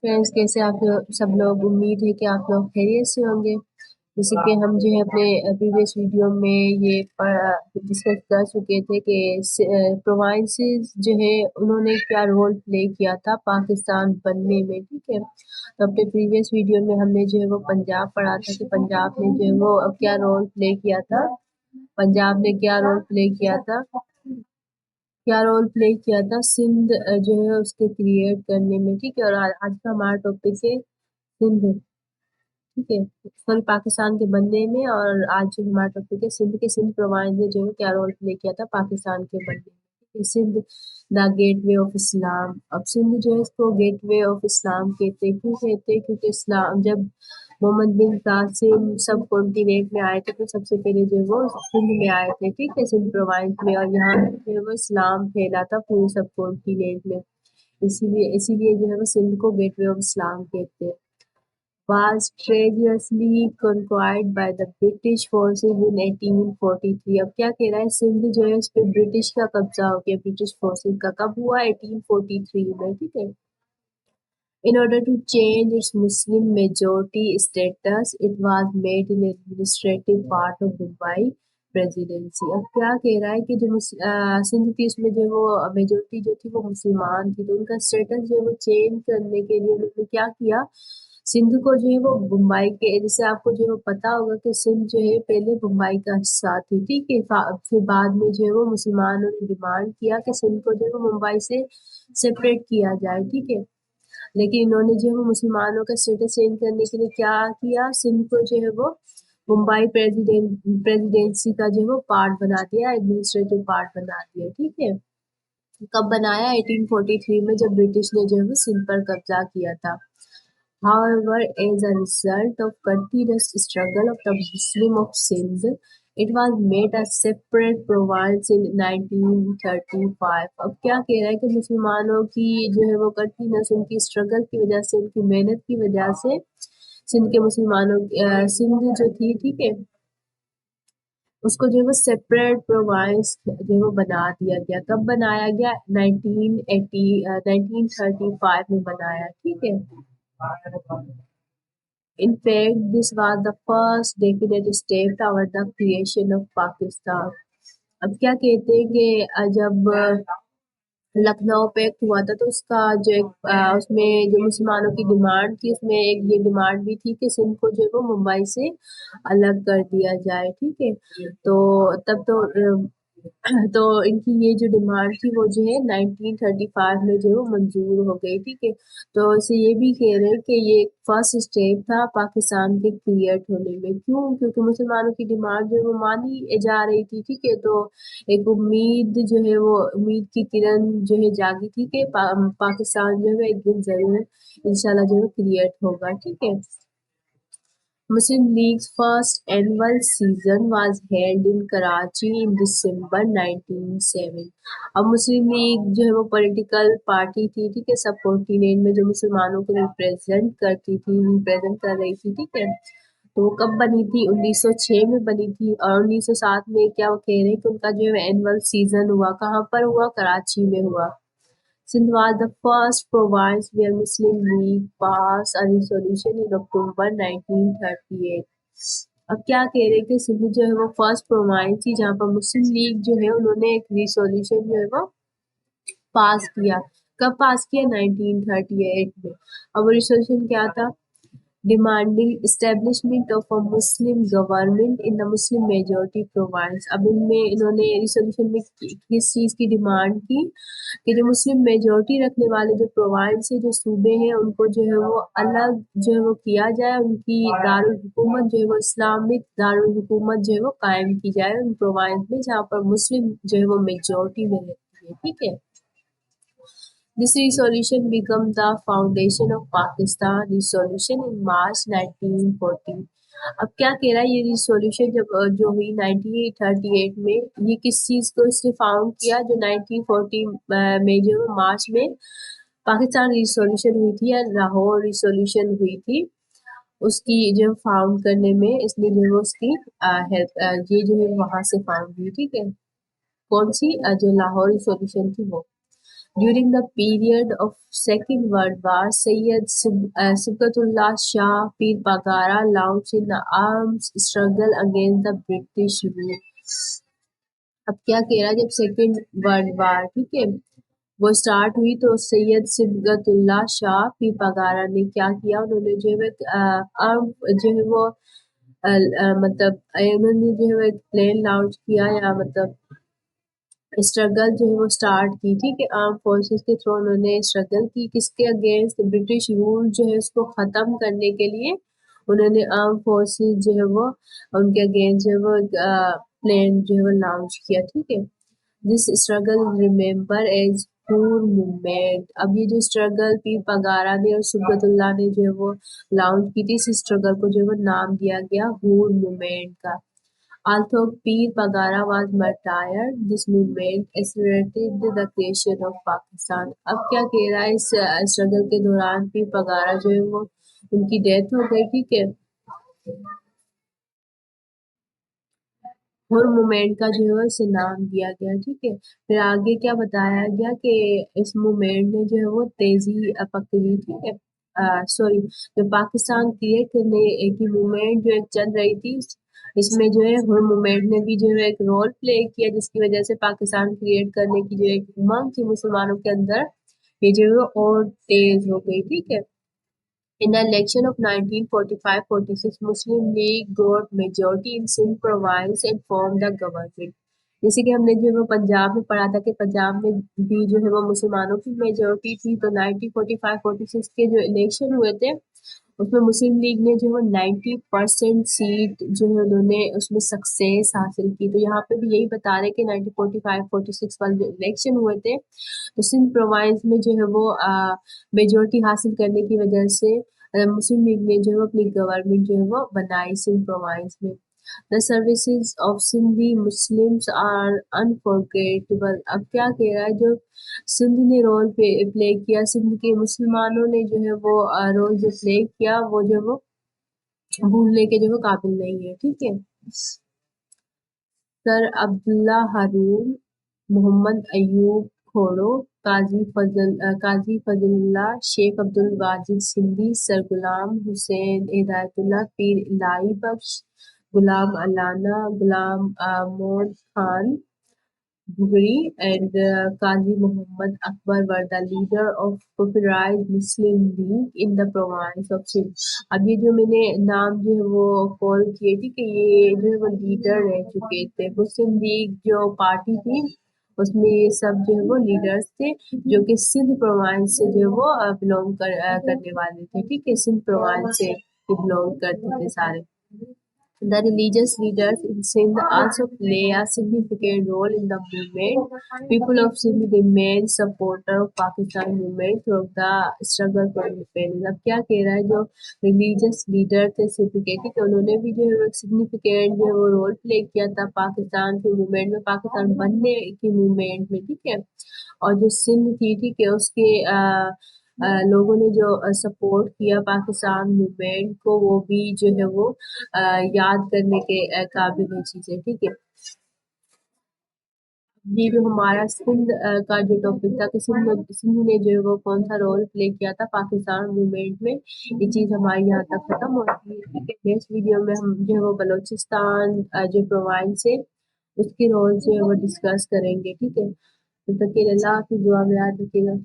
Friends کیسے آپ سب لوگ، امید ہے کہ آپ لوگ خیریت سے ہوں گے۔ جیسے کہ ہم جو ہے اپنے پریویس ویڈیو میں یہ ڈسکس کر چکے تھے کہ پروونسز جو ہے انہوں نے کیا رول پلے کیا تھا پاکستان بننے میں، ٹھیک ہے۔ تو اپنے پریویس ویڈیو میں ہم نے جو ہے وہ پنجاب پڑھا تھا کہ پنجاب نے جو ہے وہ کیا رول پلے کیا تھا، پنجاب نے کیا رول پلے کیا تھا، سندھ جو ہے اس کے کریٹ کرنے میں، ٹھیک ہے۔ اور آج کا ہمارا ٹاپک ہے سندھ، ٹھیک ہے، سوری پاکستان کے بننے میں۔ اور آج جو ہمارا ٹاپک ہے سندھ کے، سندھ پروونس نے جو ہے کیا رول پلے کیا تھا پاکستان کے بننے میں، ٹھیک ہے۔ سندھ دا گیٹ وے آف اسلام، اب سندھ جو ہے اس کو گیٹ وے آف اسلام کہتے ہیں، کیوں کہتے ہیں؟ کیونکہ اسلام جب محمد بن قاسم سب کانٹیننٹ میں آئے تھے تو سب سے پہلے جو ہے وہ سندھ میں آئے تھے، ٹھیک ہے، سندھ پروونس میں، اور یہاں جو ہے وہ اسلام پھیلا تھا پورے سب کانٹیننٹ میں، اسی لیے جو ہے وہ سندھ کو گیٹ وے آف اسلام کہتے ہیں۔ was treacherously conquered by the British forces in 1843۔ اب کیا کہہ رہا ہے، سندھ جو ہے اس پہ برٹش کا قبضہ ہو گیا، برٹش فورسز کا، کب ہوا؟ 1843 میں، ٹھیک ہے۔ In order to change its Muslim majority status, it was made an administrative part of Mumbai presidency۔ اب کیا کہہ رہا ہے کہ جو سندھ کی اس میں جو وہ میجورٹی جو تھی وہ مسلمان تھی، تو ان کا اسٹیٹس جو ہے وہ چینج کرنے کے لیے انہوں نے کیا کیا، سندھ کو جو ہے وہ بمبئی کے، جیسے آپ کو جو ہے پتا ہوگا کہ سندھ جو ہے پہلے بمبئی کا حصہ تھی، ٹھیک ہے۔ پھر بعد میں جو ہے وہ مسلمانوں نے ڈیمانڈ کیا کہ سندھ کو جو ہے وہ ممبئی سے سپریٹ کیا جائے، ٹھیک ہے۔ لیکن انہوں نے جو ہے وہ مسلمانوں کا اسٹیٹس چینج کرنے کے لیے کیا کیا، سندھ کو جو ہے وہ ممبئی پریزیڈنسی کا جو ہے وہ پارٹ بنا دیا، ایڈمنسٹریٹو پارٹ بنا دیا، ٹھیک ہے۔ کب بنایا؟ 1843 میں، جب برٹش نے جو ہے وہ سندھ پر قبضہ کیا تھا۔ However, as a result of continuous struggle of the Muslim of Sindh, it was made a separate province in 1935۔ اب کیا کہہ رہا ہے کہ مسلمانوں کی جو ہے وہ کنٹینیوس ان کی اسٹرگل کی وجہ سے، ان کی محنت کی وجہ سے سندھ کے مسلمانوں سندھ جو تھی، ٹھیک ہے، اس کو جو ہے وہ سیپریٹ پروونس جو ہے وہ بنا دیا گیا۔ کب بنایا گیا؟ 1935 میں بنایا، ٹھیک ہے۔ In fact, this was the first definite step toward the creation of Pakistan۔ اب کیا کہتے ہیں کہ جب لکھنؤ پہ ہوا تھا تو اس کا جو اس میں جو مسلمانوں کی ڈیمانڈ تھی، اس میں ایک یہ ڈیمانڈ بھی تھی کہ سندھ کو جو ہے وہ ممبئی سے الگ کر دیا جائے، ٹھیک ہے۔ تو تب تو ان کی یہ جو ڈیمانڈ تھی وہ جو ہے 1935 میں جو ہے وہ منظور ہو گئی، ٹھیک ہے۔ تو اسے یہ بھی کہہ رہے ہیں کہ یہ فرسٹ اسٹیپ تھا پاکستان کے کریٹ ہونے میں، کیوں؟ کیونکہ مسلمانوں کی ڈیمانڈ جو ہے وہ مانی جا رہی تھی، ٹھیک ہے۔ تو ایک امید جو ہے وہ امید کی کرن جو ہے جاگی تھی کہ پاکستان جو ہے ایک دن ضرور انشاءاللہ جو ہے کریٹ ہوگا، ٹھیک ہے۔ Muslim League's first annual season was held in Karachi in December 1907۔ اب مسلم لیگ جو ہے وہ پولیٹیکل پارٹی تھی، ٹھیک ہے، سب کانٹیننٹ میں جو مسلمانوں کو ریپریزنٹ کرتی تھی، ریپریزنٹ کر رہی تھی، ٹھیک ہے۔ تو وہ کب بنی تھی؟ 1906 میں بنی تھی، اور 1907 میں کیا وہ کہہ رہے ہیں کہ ان کا جو ہے اینول سیزن ہوا، کہاں پر ہوا؟ کراچی میں ہوا۔ Sindh was the first province where Muslim League passed a resolution in October 1938۔ اب کیا کہہ رہے کہ سندھ جو ہے وہ فرسٹ پروونس تھی جہاں پر مسلم لیگ جو ہے انہوں نے ایک ریسولوشن جو ہے وہ پاس کیا۔ کب پاس کیا؟ 1938 میں۔ اب وہ ریسولوشن کیا تھا؟ Demanding establishment of a Muslim government in the Muslim majority province. اب ان میں انہوں نے ریسولوشن میں کس چیز کی ڈیمانڈ کی کہ جو مسلم میجورٹی رکھنے والے جو پروونس ہیں، جو صوبے ہیں، ان کو جو ہے وہ الگ جو ہے وہ کیا جائے، ان کی دارالحکومت جو ہے وہ اسلامک دارالحکومت جو ہے وہ قائم کی جائے ان پروونس میں جہاں پر مسلم جو ہے وہ میجورٹی میں رہتی ہے، ٹھیک ہے۔ This resolution became the foundation of Pakistan resolution in March 1940۔ اب کیا کہہ رہا ہے یہ ریسولوشن جو ہوئی 1938 میں، یہ کس چیز کو اس نے فاؤنڈ کیا؟ جو 1940 میں جو مارچ میں پاکستان ریسولوشن ہوئی تھی یا لاہور ریسولوشن ہوئی تھی، اس کی جو فاؤنڈ کرنے میں اس نے جو اس کی ہیلپ یہ جو ہے وہاں سے فاؤنڈ ہوئی، ٹھیک ہے۔ کون سی؟ جو لاہور ریسولوشن تھی وہ۔ During the period of Second World War, Sayyid Sibghatullah Shah Pir Bagara launched an arms struggle against the British rule. اب کیا کہہ رہا ہے، جب سیکنڈ ورلڈ وار ٹھیک ہے وہ اسٹارٹ ہوئی تو سید سبغت اللہ شاہ پیر پگارا نے کیا کیا، انہوں نے جو ہے جو ہے وہ مطلب انہوں نے جو ہے پلین لانچ کیا یا مطلب اسٹرگل جو ہے وہ اسٹارٹ کی، ٹھیک ہے، آرم فورسز کے تھرو انہوں نے اسٹرگل کی، کس کے اگینسٹ؟ برٹش رول جو ہے اس کو ختم کرنے کے لیے انہوں نے آرم فورسز جو ہے وہ ان کے اگینسٹ جو ہے وہ پلین جو ہے وہ لانچ کیا، ٹھیک ہے۔ دس اسٹرگل ریمبر ایز ہور موومنٹ۔ اب یہ جو اسٹرگل پیر پگارا نے اور سبغت اللہ نے جو ہے وہ لانچ کی تھی، اس اسٹرگل کو جو ہے وہ نام دیا گیا ہور موومنٹ کا۔ Although Pir Bagara was martyred, this movement accelerated the creation of Pakistan. اب کیا کہہ رہا ہے، اس اسٹرگل کے دوران پیر پگارا جو ہے وہ ان کی ڈیتھ ہو گئی، ٹھیک ہے، ہر موومنٹ کا جو ہے اسے نام دیا گیا، ٹھیک ہے۔ پھر آگے کیا بتایا گیا کہ اس موومنٹ نے جو ہے وہ تیزی پکڑی، ٹھیک ہے، سوری جو پاکستان کریٹ کرنے کی موومنٹ جو ایک چل رہی تھی، اس میں جو ہے ہر موومنٹ نے بھی جو ہے ایک رول پلے کیا، جس کی وجہ سے پاکستان کریٹ کرنے کی جو ایک امنگ تھی مسلمانوں کے اندر، یہ جو ہے اور تیز ہو گئی، ٹھیک ہے۔ In the election of 1945-46, Muslim League got majority in Sindh province and formed the government. جیسے کہ ہم نے جو ہے وہ پنجاب میں پڑھا تھا کہ پنجاب میں بھی جو ہے وہ مسلمانوں کی میجورٹی تھی، تو 1945-46 کے جو الیکشن ہوئے تھے اس میں مسلم لیگ نے جو ہے 90% سیٹ جو ہے انہوں نے اس میں سکسیس حاصل کی۔ تو یہاں پہ بھی یہی بتا رہے کہ 1945-46 والے جو الیکشن ہوئے تھے تو سندھ پروونس میں جو ہے وہ میجورٹی حاصل کرنے کی وجہ سے مسلم لیگ نے جو ہے اپنی گورنمنٹ جو ہے وہ بنائی سندھ پروونس میں۔ The services of Sindhi Muslims are unforgettable. اب کیا کہہ رہا ہے، جو سندھ نے رول پلے کیا، سندھ کے مسلمانوں نے جو ہے وہ رول جو پلے کیا وہ جو وہ بھولنے کے جو وہ قابل نہیں ہے، ٹھیک ہے۔ سر عبداللہ ہارون، محمد ایوب کھوڑو، قاضی فضل اللہ، شیخ عبد الواجد سندھی، سر غلام حسین ہدایت اللہ، پیر الہی بخش، غلام علانہ، غلام مود Khan بھگڑی and Qazi Muhammad Akbar were the leader of popularized Muslim League in the province of Sindh. اب یہ جو میں نے نام جو ہے وہ کال کیے تھی کہ یہ جو ہے وہ لیڈر رہ چکے تھے، مسلم لیگ جو پارٹی تھی اس میں یہ سب جو ہے وہ لیڈرز تھے جو کہ سندھ پروونس سے جو ہے وہ بلونگ کرنے والے تھے، ٹھیک ہے، سندھ پروونس سے بلونگ کرتے تھے سارے۔ The religious leaders in Sindh also play a significant role in the movement. People of Sindh remain supporter of Pakistan movement throughout the struggle for independence. اب کیا کہہ رہا ہے، جو ریلیجس لیڈر تھے سندھ کے، ٹھیک ہے، انہوں نے بھی جو ہے سگنیفیکینٹ جو ہے وہ رول پلے کیا تھا پاکستان کے موومنٹ میں، پاکستان بننے کی موومنٹ میں، ٹھیک ہے۔ اور جو سندھ تھی، ٹھیک ہے، اس کے لوگوں نے جو سپورٹ کیا پاکستان موومنٹ کو، وہ بھی جو ہے وہ یاد کرنے کے قابل چیزیں، ٹھیک ہے۔ یہ جو ہمارا سندھ کا جو ٹاپک تھا کہ سندھ نے جو ہے وہ کون سا رول پلے کیا تھا پاکستان موومنٹ میں، یہ چیز ہماری یہاں تک ختم ہوتی ہے، ٹھیک ہے۔ نیکسٹ ویڈیو میں ہم جو ہے وہ بلوچستان جو پروونس ہے اس کی رول جو ہے وہ ڈسکس کریں گے، ٹھیک ہے۔ تب تک کے لیے اللہ حافظ، دعا میں یاد رکھیے گا۔